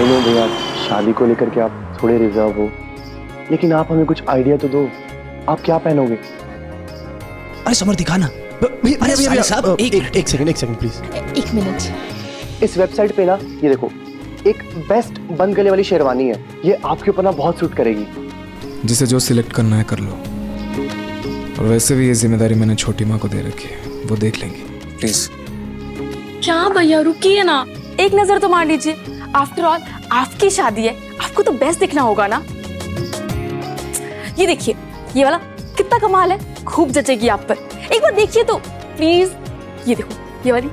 I know भैया, शादी को लेकर के आप थोड़े रिजर्व हो, लेकिन आप हमें कुछ आइडिया तो दो। आप क्या पहनोगे? अरे समर दिखाना। भैया साहब एक सेकंड प्लीज। एक मिनट। इस वेबसाइट पे ना ये देखो, एक बेस्ट बंद गले वाली शेरवानी है, ये आपके ऊपर ना बहुत सूट करेगी। जिसे जो सिलेक्ट करना है कर लो, और वैसे भी ये जिम्मेदारी मैंने छोटी माँ को दे रखी है, वो देख लेंगी। प्लीज। क्या भैया रुकिए ना, एक नजर तो मार लीजिए। आफ्टर ऑल आपकी शादी है, आपको तो बेस्ट दिखना होगा ना। ये देखिए, ये वाला कितना कमाल है, खूब जचेगी आप पर। एक बार देखिए तो प्लीज। ये देखो, ये वाली।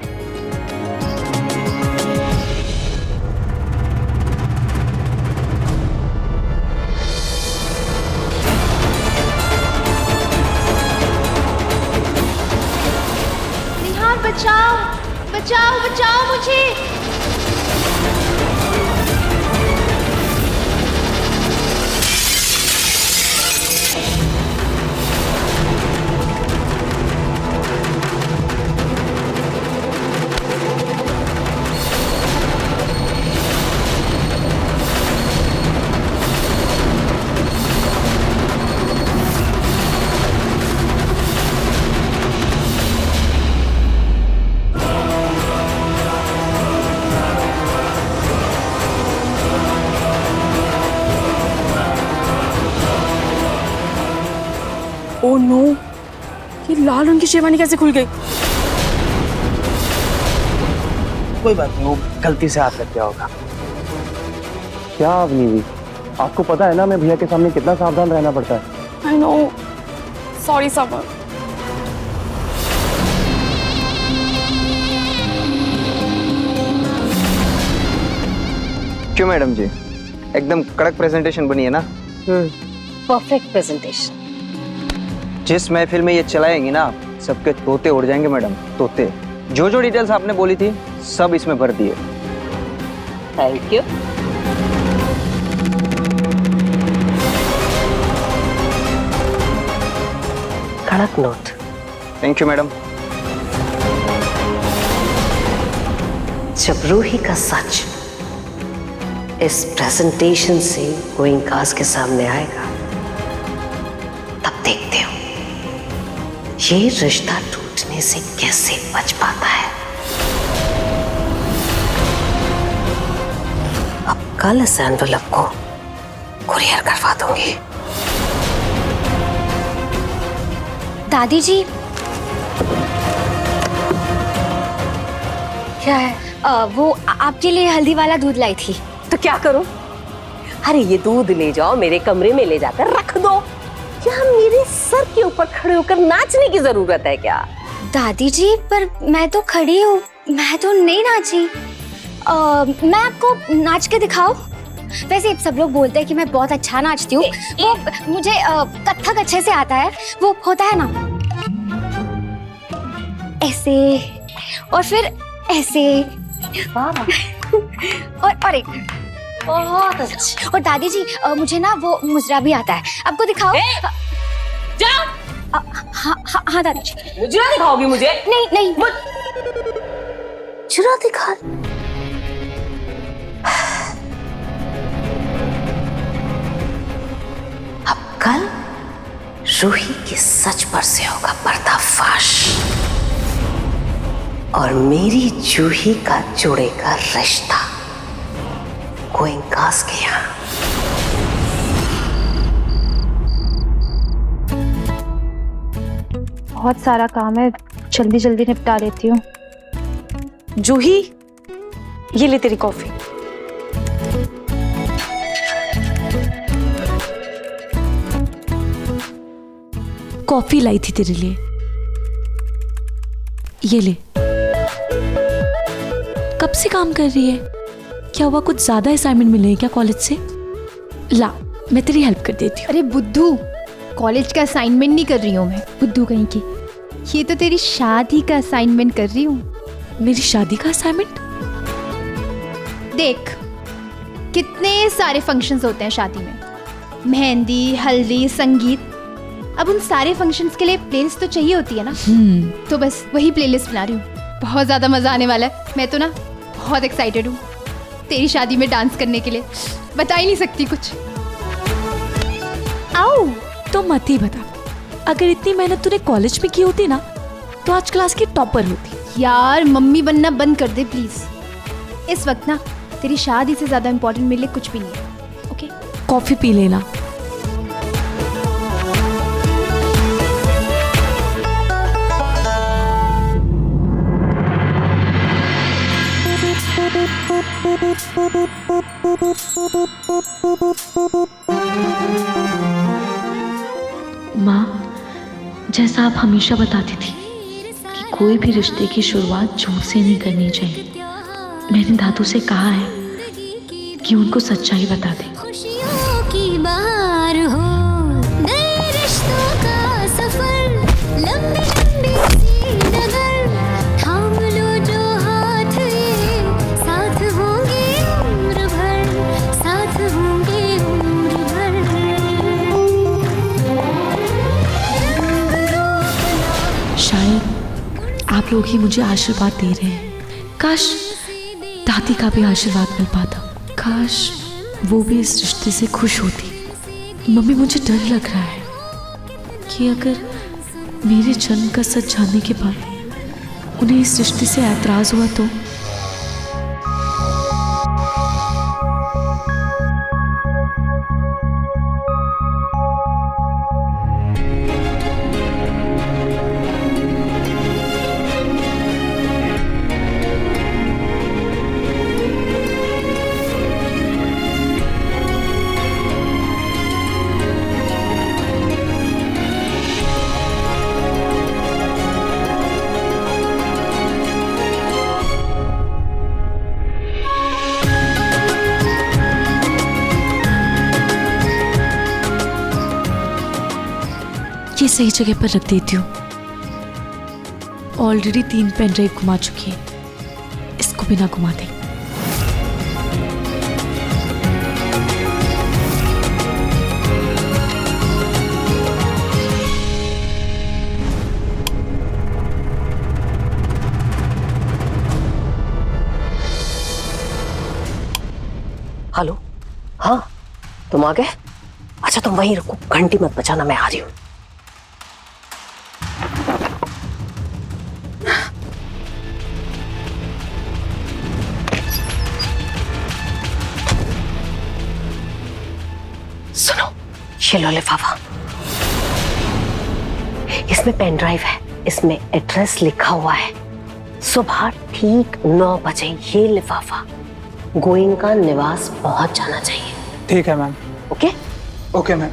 निहार बचाओ बचाओ बचाओ मुझे। ओह नो, ये लाल रंग की शेरवानी कैसे खुल गई? कोई बात नहीं, वो गलती से हाथ लग गया होगा। क्या अवनीवी, आपको पता है ना मैं भैया के सामने कितना सावधान रहना पड़ता है। I know, sorry summer. क्यों मैडम जी, एकदम कड़क प्रेजेंटेशन बनी है ना? Perfect presentation. जिस महफिल में ये चलाएंगी ना, सबके तोते उड़ जाएंगे मैडम, तोते। जो जो डिटेल्स आपने बोली थी सब इसमें भर दिए। Thank you. कड़क नोट। Thank you madam. जब रूही का सच इस प्रेजेंटेशन से गोइंग कास्ट के सामने आएगा, तब देखते हो ये रिश्ता टूटने से कैसे बच पाता है। अब कल इस एनवेलप को कुरियर करवा दूंगी। दादी जी, क्या है? वो आपके लिए हल्दी वाला दूध लाई थी। तो क्या करूं? अरे ये दूध ले जाओ, मेरे कमरे में ले जाकर रख दो। क्या मेरे सर के ऊपर खड़े होकर नाचने की जरूरत है क्या? दादी जी, पर मैं तो खड़ी हूँ, मैं तो नहीं नाची। मैं आपको नाच के दिखाऊं? वैसे सब लोग बोलते हैं कि मैं बहुत अच्छा नाचती हूँ। वो मुझे कथक अच्छे से आता है। वो होता है ना, ऐसे और फिर ऐसे। और एक बहुत अच्छा। और दादी जी, मुझे ना वो मुजरा भी आता है। आपको दिखाओ? जाओ। हाँ दादी जी। मुजरा दिखाओगी मुझे? नहीं नहीं, चुरा दिखा। अब कल रूही के सच पर से होगा पर्दाफाश, और मेरी जूही का जुड़ेगा रिश्ता गोइंग कास्ट के यहाँ। बहुत सारा काम है, जल्दी जल्दी निपटा लेती हूँ। जूही, ये ले तेरी कॉफी। कॉफी लाई थी तेरे लिए, ये ले। कब से काम कर रही है? क्या हुआ, कुछ ज्यादा असाइनमेंट मिले हैं क्या कॉलेज से? ला, मैं तेरी हेल्प कर देती हूँ। अरे बुद्धू, कॉलेज का असाइनमेंट नहीं कर रही हूँ मैं, बुद्धू कहीं की। ये तो तेरी शादी का असाइनमेंट कर रही हूँ। मेरी शादी का असाइनमेंट? देख, कितने सारे फंक्शंस होते हैं शादी में, मेहंदी, हल्दी, संगीत। अब उन सारे फंक्शंस के लिए प्लेलिस्ट तो चाहिए होती है ना। तो बस वही प्लेलिस्ट बना रही हूँ। बहुत ज़्यादा मज़ा आने वाला है। मैं तो ना बहुत एक्साइटेड हूँ। तेरी शादी में डांस करने के लिए। बता ही नहीं सकती कुछ। आओ तो मत ही बता। अगर इतनी मेहनत तूने कॉलेज में की होती ना तो आज क्लास की टॉपर होती। यार मम्मी बनना बंद कर दे प्लीज। इस वक्त ना तेरी शादी से ज्यादा इम्पोर्टेंट मेरे लिए कुछ भी नहीं है। ओके कॉफी पी लेना। माँ, जैसा आप हमेशा बताती थी कि कोई भी रिश्ते की शुरुआत झूठ से नहीं करनी चाहिए, मैंने दादू से कहा है कि उनको सच्चाई बता दे। खुशियों की बहार हो, नए रिश्तों का सफर, लंबी लंबी सी डगर, थाम लो जो हाथ ये, साथ होंगे उम्र भर, साथ होंगे उम्र भर। शायद आप लोग ही मुझे आशीर्वाद दे रहे हैं। काश दादी का भी आशीर्वाद मिल पाता, काश वो भी इस रिश्ते से खुश होती। मम्मी, मुझे डर लग रहा है कि अगर मेरे जन्म का सच जानने के बाद उन्हें इस रिश्ते से ऐतराज हुआ तो। ये सही जगह पर रख देती हूँ। ऑलरेडी 3 पेन ड्राइव घुमा चुकी है, इसको बिना घुमा दे। हेलो, हाँ तुम आ गए? अच्छा तुम वहीं रुको, घंटी मत बजाना, मैं आ रही हूँ। सुनो, ये लो लिफाफा, इसमें पेन ड्राइव है, इसमें एड्रेस लिखा हुआ है। सुबह ठीक 9 बजे ये लिफाफा गोइंका निवास पहुंच जाना चाहिए। ठीक है मैम। Okay okay ma'am.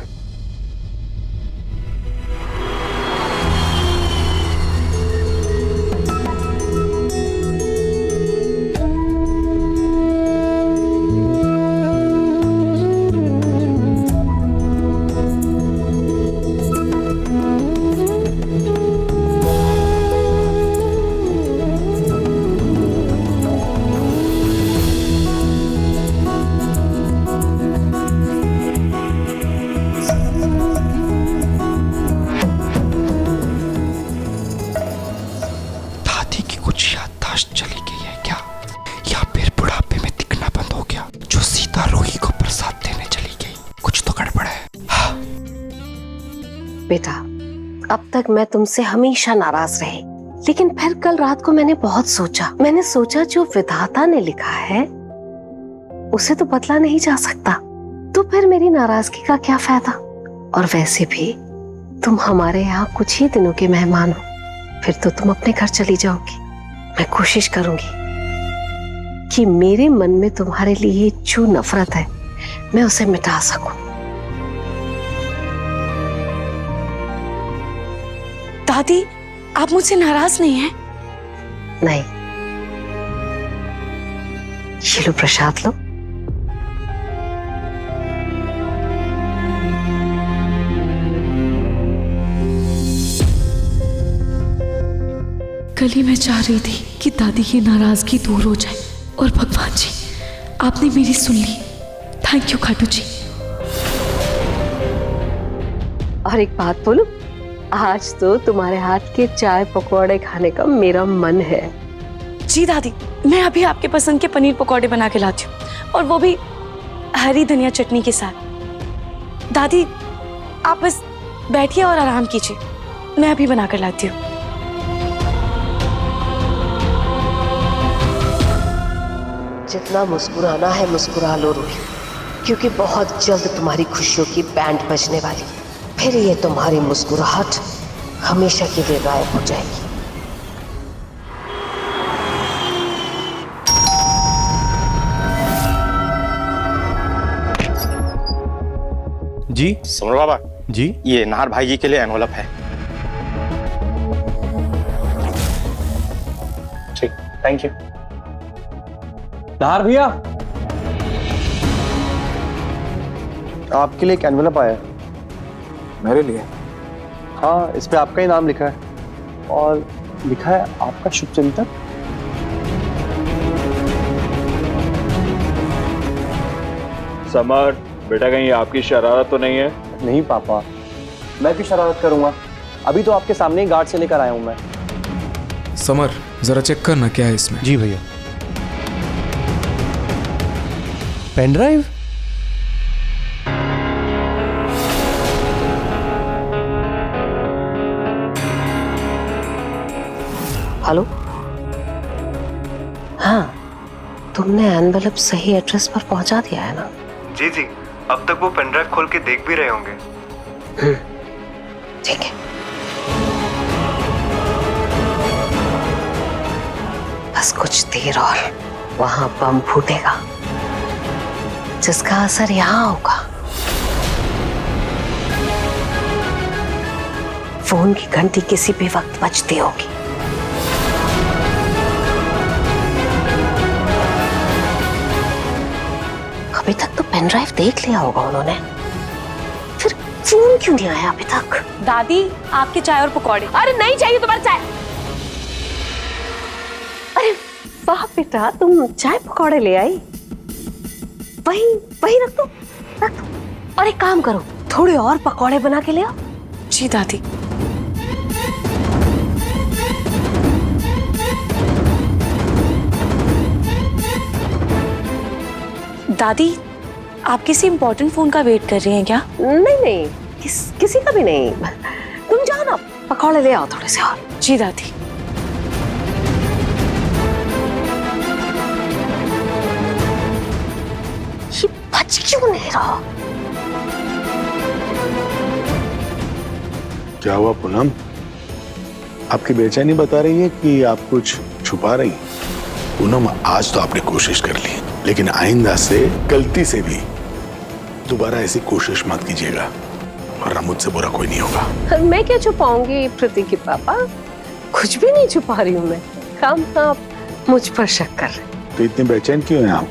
बेटा, अब तक मैं तुमसे हमेशा नाराज रही, लेकिन फिर कल रात को मैंने बहुत सोचा। मैंने सोचा जो विधाता ने लिखा है उसे तो बदला नहीं जा सकता, तो फिर मेरी नाराजगी का क्या फायदा। और वैसे भी तुम हमारे यहाँ कुछ ही दिनों के मेहमान हो, फिर तो तुम अपने घर चली जाओगी। मैं कोशिश करूंगी कि मेरे मन में तुम्हारे लिए जो नफरत है मैं उसे मिटा सकूं। दादी, आप मुझसे नाराज नहीं हैं? नहीं। ये लो प्रसाद लो। कल ही मैं चाह रही थी कि दादी की नाराजगी दूर हो जाए, और भगवान जी आपने मेरी सुन ली। थैंक यू खाटू जी। और एक बात बोलूं, आज तो तुम्हारे हाथ के चाय पकौड़े खाने का मेरा मन है। जी दादी, मैं अभी आपके पसंद के पनीर पकौड़े बना के लाती हूँ। और वो भी हरी धनिया चटनी के साथ। दादी आप बस बैठिए और आराम कीजिए, मैं अभी बना कर लाती हूँ। जितना मुस्कुराना है मुस्कुरा लो रूही, क्योंकि बहुत जल्द तुम्हारी खुशियों की बैंड बजने वाली है। फिर ये तुम्हारी मुस्कुराहट हमेशा के लिए गायब हो जाएगी। जी समर बाबा जी, ये नाहर भाई जी के लिए एनवलप है। ठीक, थैंक यू। नाहर भैया, आपके लिए एक एनवेलप आया है। मेरे लिए? हाँ, इस पे आपका ही नाम लिखा है और लिखा है आपका शुभचिंतक। समर बेटा, कहीं आपकी शरारत तो नहीं है? नहीं पापा, मैं क्यों शरारत करूंगा? अभी तो आपके सामने ही गार्ड से लेकर आया हूं मैं। समर जरा चेक करना क्या है इसमें। जी भैया। Pen drive? हेलो, हाँ, तुमने एनवेलप सही एड्रेस पर पहुंचा दिया है ना? जी जी, अब तक वो पेन ड्राइव खोल के देख भी रहे होंगे। ठीक है, बस कुछ देर और वहां बम फूटेगा जिसका असर यहां होगा। फोन की घंटी किसी भी वक्त बजती होगी। अभी तक तो पेन ड्राइव देख लिया होगा उन्होंने, फिर फोन क्यों नहीं आया अभी तक? दादी आपकी चाय और पकौड़े। अरे नहीं चाहिए तुम्हारी चाय। अरे वाह बेटा, तुम चाय पकौड़े ले आई। वही वही रख दो, रख दो। और एक काम करो, थोड़े और पकौड़े बना के ले आओ। जी दादी। दादी आप किसी इंपॉर्टेंट फोन का वेट कर रही हैं क्या? नहीं नहीं, किसी का भी नहीं। तुम जाओ ना, पकौड़े ले आओ थोड़े से और। जी दादी। ये बच क्यों नहीं रहा? क्या हुआ पूनम? आपकी बेचैनी बता रही है कि आप कुछ छुपा रही हैं। पूनम, आज तो आपने कोशिश कर ली, लेकिन आइंदा से गलती से भी दोबारा ऐसी कोशिश मत कीजिएगा, वरना मुझसे बुरा कोई नहीं होगा। मैं क्या छुपाऊंगी प्रीति की पापा, कुछ भी नहीं छुपा रही हूँ मैं। काम आप मुझ पर शक कर रहे हैं। तो इतने बेचैन क्यों हैं आप?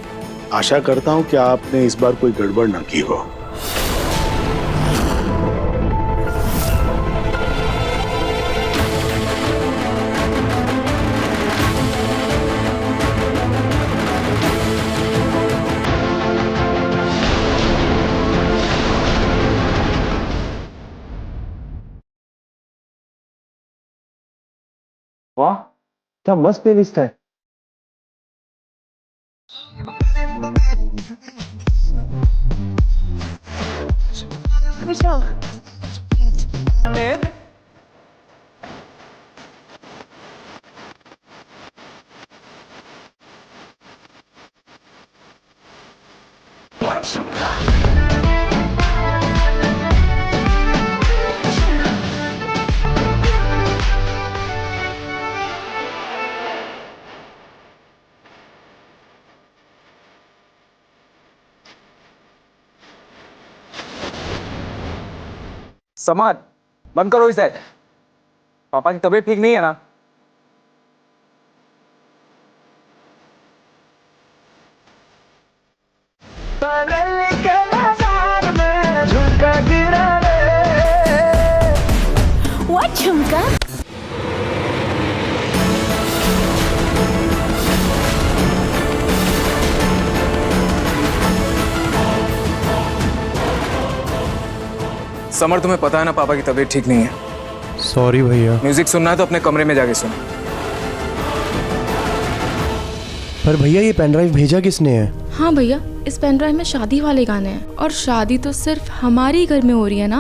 आशा करता हूँ कि आपने इस बार कोई गड़बड़ न की हो। वाह, क्या मस्त प्लेलिस्ट है। समर, बंद करो इसे। पापा की तबीयत ठीक नहीं है ना? What झुमका? समर तुम्हें पता है ना पापा की तबीयत ठीक नहीं है। सॉरी भैया। म्यूजिक सुनना है तो अपने कमरे में जाके सुन। पर भैया ये पेन ड्राइव भेजा किसने है? हाँ भैया, इस पेन ड्राइव में शादी वाले गाने हैं और शादी तो सिर्फ हमारे ही घर में हो रही है ना।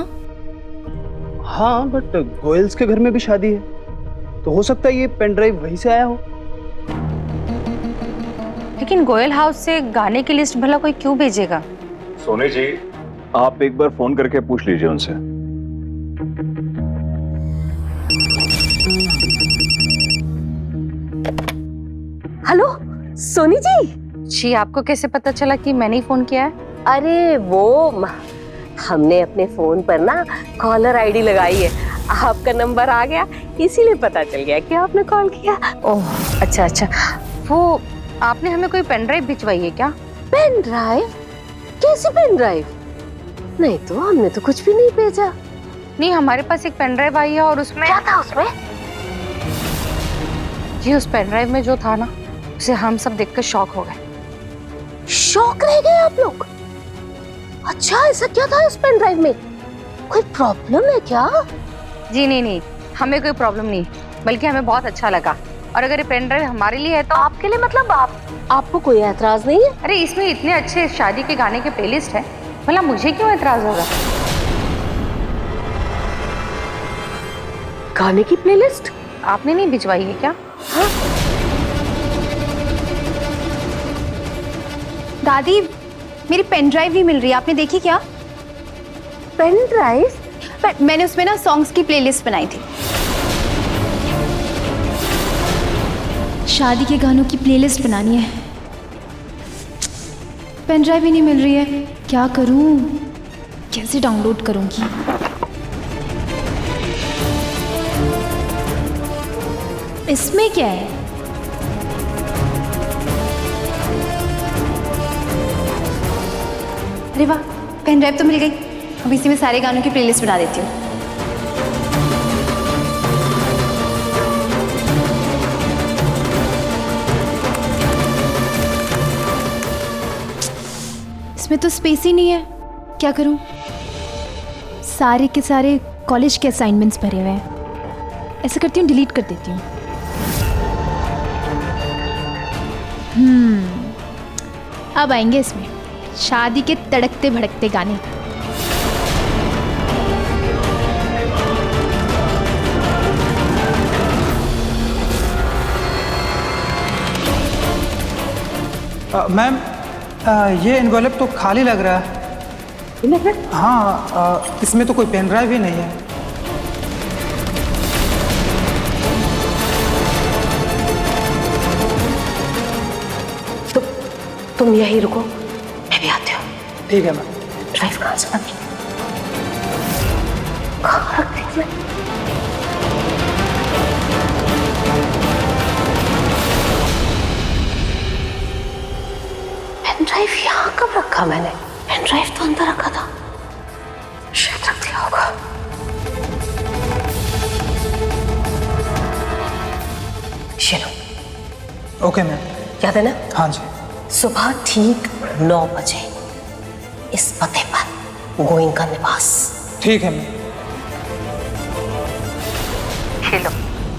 हाँ बट गोयल्स के घर में भी शादी है, तो हो सकता है ये पेन ड्राइव वहीं से आया हो। लेकिन गोयल हाउस से गाने की लिस्ट भला कोई क्यों भेजेगा? सोनी जी, आप एक बार फोन करके पूछ लीजिए उनसे। हेलो सोनी जी। आपको कैसे पता चला कि मैंने ही फोन किया है? अरे वो हमने अपने फोन पर ना कॉलर आईडी लगाई है, आपका नंबर आ गया इसीलिए पता चल गया कि आपने कॉल किया। ओह अच्छा अच्छा। वो आपने हमें कोई पेन ड्राइव भिजवाई है क्या? Pen drive? कैसी पेन ड्राइव? नहीं तो हमने तो कुछ भी नहीं भेजा। नहीं, हमारे पास एक पेन ड्राइव आई है और उसमें क्या था? उसमें जी उस पेन ड्राइव में जो था ना, उसे हम सब देखकर शॉक हो गए। शॉक रह गए आप लोग? अच्छा ऐसा क्या था इस पेन ड्राइव में? कोई प्रॉब्लम है क्या? जी नहीं, हमें कोई प्रॉब्लम नहीं, बल्कि हमें बहुत अच्छा लगा। और अगर ये पेन ड्राइव हमारे लिए है तो आपके लिए मतलब आपको कोई एतराज नहीं है? अरे इसमें इतने अच्छे शादी के गाने के प्लेलिस्ट है, भला मुझे क्यों एतराज होगा? गाने की प्लेलिस्ट आपने नहीं भिजवाई है क्या? हाँ? दादी, मेरी पेन ड्राइव नहीं मिल रही, आपने देखी क्या? Pen drive? मैंने उसमें ना सॉन्ग्स की प्लेलिस्ट बनाई थी। शादी के गानों की प्लेलिस्ट बनानी है, पेन ड्राइव ही नहीं मिल रही है, क्या करूं? कैसे डाउनलोड करूंगी? इसमें क्या है? अरे वाह, पेन ड्राइव तो मिल गई। अब इसी में सारे गानों की प्लेलिस्ट बना देती हूँ। इसमें तो स्पेस ही नहीं है, क्या करूं? सारे के सारे कॉलेज के असाइनमेंट्स भरे हुए हैं। ऐसा करती हूँ, डिलीट कर देती हूँ। अब आएंगे इसमें शादी के तड़कते भड़कते गाने। मैम, ये एनवेलप तो खाली लग रहा है। हाँ, इसमें तो कोई पेन ड्राइव ही नहीं है। तुम यहीं रुको, मैं भी आती हूँ। ठीक है मैम। ड्राइव कहाँ से रखी? कहाँ रख दी मैं? पेन ड्राइव यहाँ कब रखा मैंने? पेन ड्राइव तो अंदर रखा था, शायद रख दिया होगा। चलो। Okay ma'am. याद है ना? हाँ जी। सुबह ठीक 9 बजे इस पते पर गोइंका निवास। ठीक है मैम। खेलो,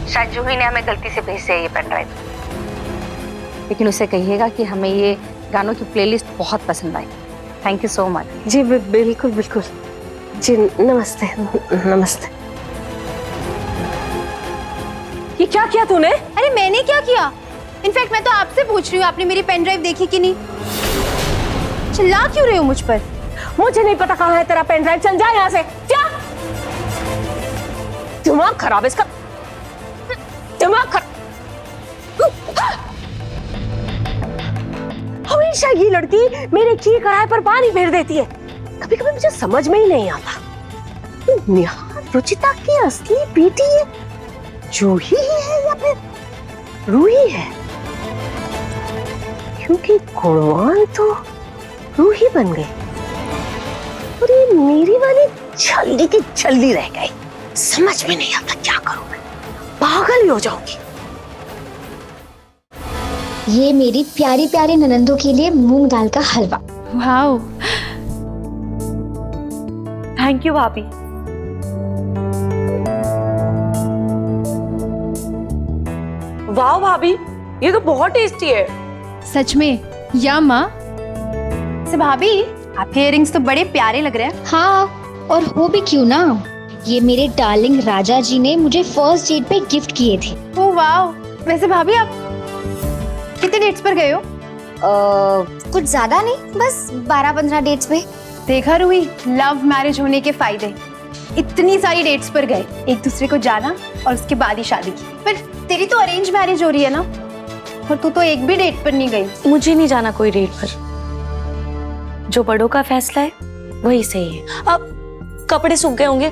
शायद जूही ने हमें गलती से भेज दिया ये पेन ड्राइव, लेकिन उसे कहिएगा कि हमें ये गानों की प्लेलिस्ट बहुत पसंद आई। Thank you so much. जी बिल्कुल बिल्कुल जी। नमस्ते नमस्ते। ये क्या किया तूने? अरे मैंने क्या किया? इनफैक्ट मैं तो आपसे पूछ रही हूँ, आपने मेरी पेन ड्राइव देखी कि नहीं? चिल्ला क्यों रहे हो मुझ पर? मुझे नहीं पता कहाँ है तेरा पेन ड्राइव, चल जा यहाँ से जा। दिमाग खराब है इसका, दिमाग खराब। हमेशा ये लड़की मेरे किए कराए पर पानी फेर देती है, कभी कभी मुझे समझ में ही नहीं आता नेहा रुचिता की असली बेटी है जूही है या फिर रूही है, क्योंकि गुणवान तो रूही बन गई और ये मेरी वाली छल्ली की छल्ली रह गई। समझ में नहीं आता क्या करूं मैं, पागल ही हो जाऊंगी। ये मेरी प्यारी प्यारी ननंदों के लिए मूंग दाल का हलवा। वाओ, थैंक यू भाभी। वाह भाभी, ये तो बहुत टेस्टी है। सच में? या माँ, से भाभी, आपके इयररिंग्स तो बड़े प्यारे लग रहे हैं। हाँ, और हो भी क्यों ना, ये मेरे डार्लिंग राजा जी ने मुझे फर्स्ट डेट पे गिफ्ट किए थे। Oh wow. वैसे भाभी आप कितने डेट्स पर गए हो? कुछ ज्यादा नहीं, बस 12-15 डेट्स पे। देखा रूही, लव मैरिज होने के फायदे। इतनी सारी डेट्स पर गए, एक दूसरे को जाना और उसके बाद ही शादी की। पर तेरी तो अरेंज मैरिज हो रही है ना, और तू तो एक भी डेट पर नहीं गई। मुझे नहीं जाना कोई डेट पर, जो बड़ों का फैसला है वही सही है। अब कपड़े सूख गए होंगे,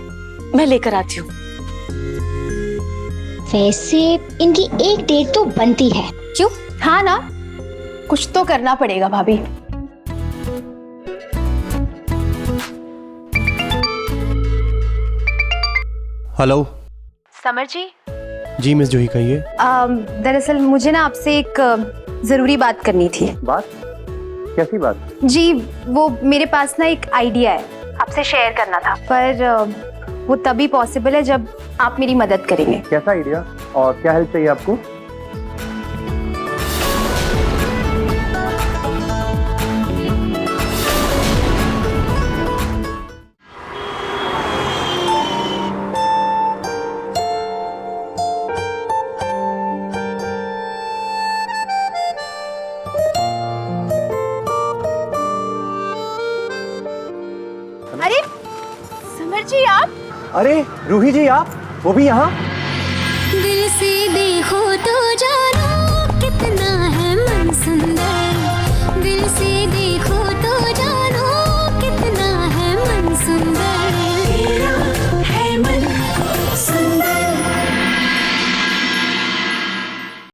मैं लेकर आती हूँ। वैसे इनकी एक डेट तो बनती है, क्यों? हाँ ना, कुछ तो करना पड़ेगा भाभी। हेलो। समर जी। जी मिस जूही कहिए। दरअसल मुझे ना आपसे एक जरूरी बात करनी थी। बात? कैसी बात? जी, वो मेरे पास ना एक आइडिया है, आपसे शेयर करना था, पर वो तभी पॉसिबल है जब आप मेरी मदद करेंगे। कैसा आइडिया और क्या हेल्प चाहिए आपको? अरे समर जी, आप? अरे रूही जी, आप वो भी यहाँ?